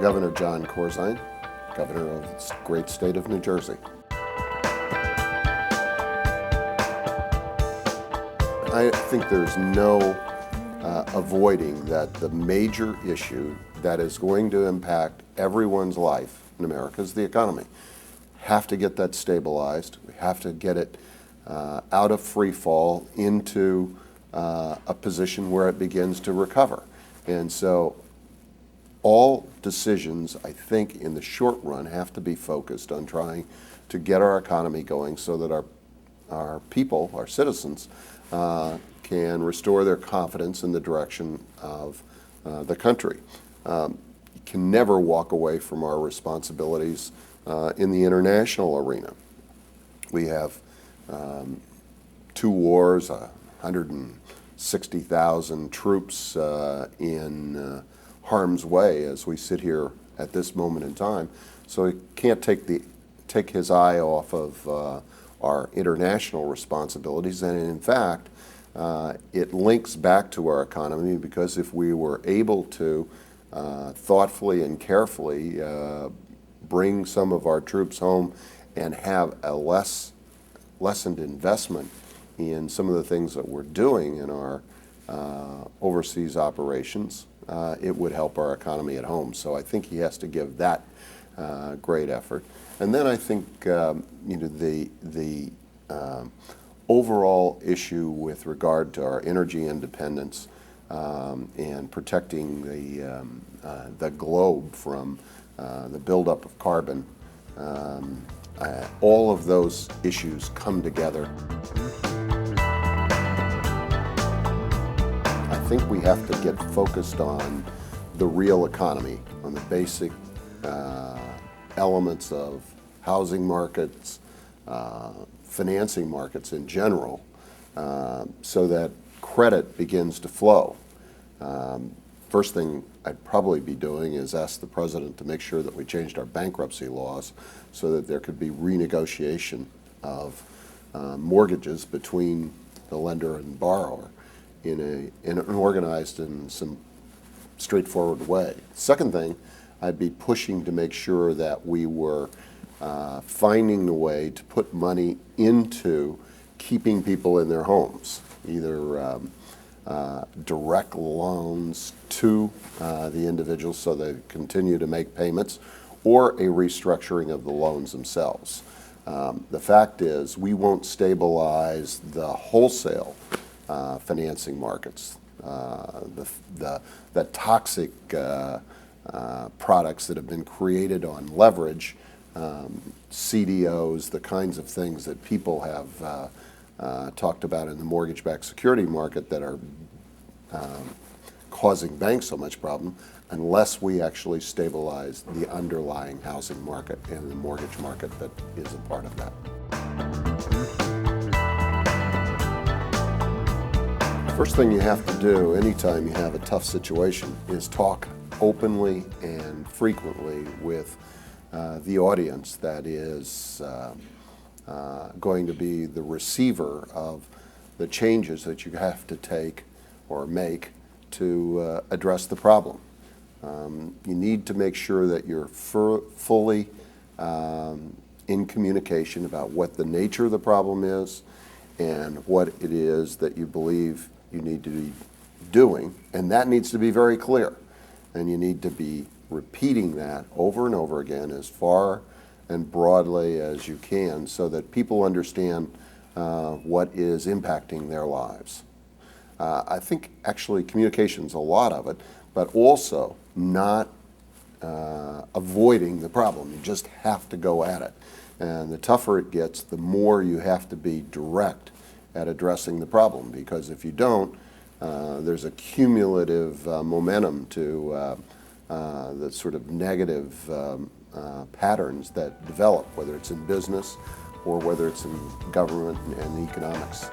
Governor Jon Corzine, Governor of the great state of New Jersey. I think there's no avoiding that the major issue that is going to impact everyone's life in America is the economy. Have to get that stabilized. We have to get it out of free fall into a position where it begins to recover. And so all decisions, I think, in the short run have to be focused on trying to get our economy going so that our people, our citizens, can restore their confidence in the direction of the country. You can never walk away from our responsibilities in the international arena. We have 2 wars, 160,000 troops in harm's way as we sit here at this moment in time. So he can't take his eye off of our international responsibilities, and in fact, it links back to our economy, because if we were able to thoughtfully and carefully bring some of our troops home and have a lessened investment in some of the things that we're doing in our overseas operations, it would help our economy at home. So I think he has to give that great effort. And then I think the overall issue with regard to our energy independence and protecting the globe from the buildup of carbon, all of those issues come together. I think we have to get focused on the real economy, on the basic elements of housing markets, financing markets in general, so that credit begins to flow. First thing I'd probably be doing is ask the President to make sure that we changed our bankruptcy laws so that there could be renegotiation of mortgages between the lender and borrower in an organized and some straightforward way. Second thing, I'd be pushing to make sure that we were finding a way to put money into keeping people in their homes, either direct loans to the individuals so they continue to make payments, or a restructuring of the loans themselves. The fact is, we won't stabilize the wholesale financing markets, the toxic products that have been created on leverage, CDOs, the kinds of things that people have talked about in the mortgage-backed security market that are causing banks so much problem, unless we actually stabilize the underlying housing market and the mortgage market that is a part of that. First thing you have to do anytime you have a tough situation is talk openly and frequently with the audience that is going to be the receiver of the changes that you have to take or make to address the problem. You need to make sure that you're fully in communication about what the nature of the problem is and what it is that you believe you need to be doing, and that needs to be very clear. And you need to be repeating that over and over again as far and broadly as you can so that people understand what is impacting their lives. I think actually communication's a lot of it, but also not avoiding the problem. You just have to go at it. And the tougher it gets, the more you have to be direct at addressing the problem, because if you don't, there's a cumulative momentum to the sort of negative patterns that develop, whether it's in business or whether it's in government and economics.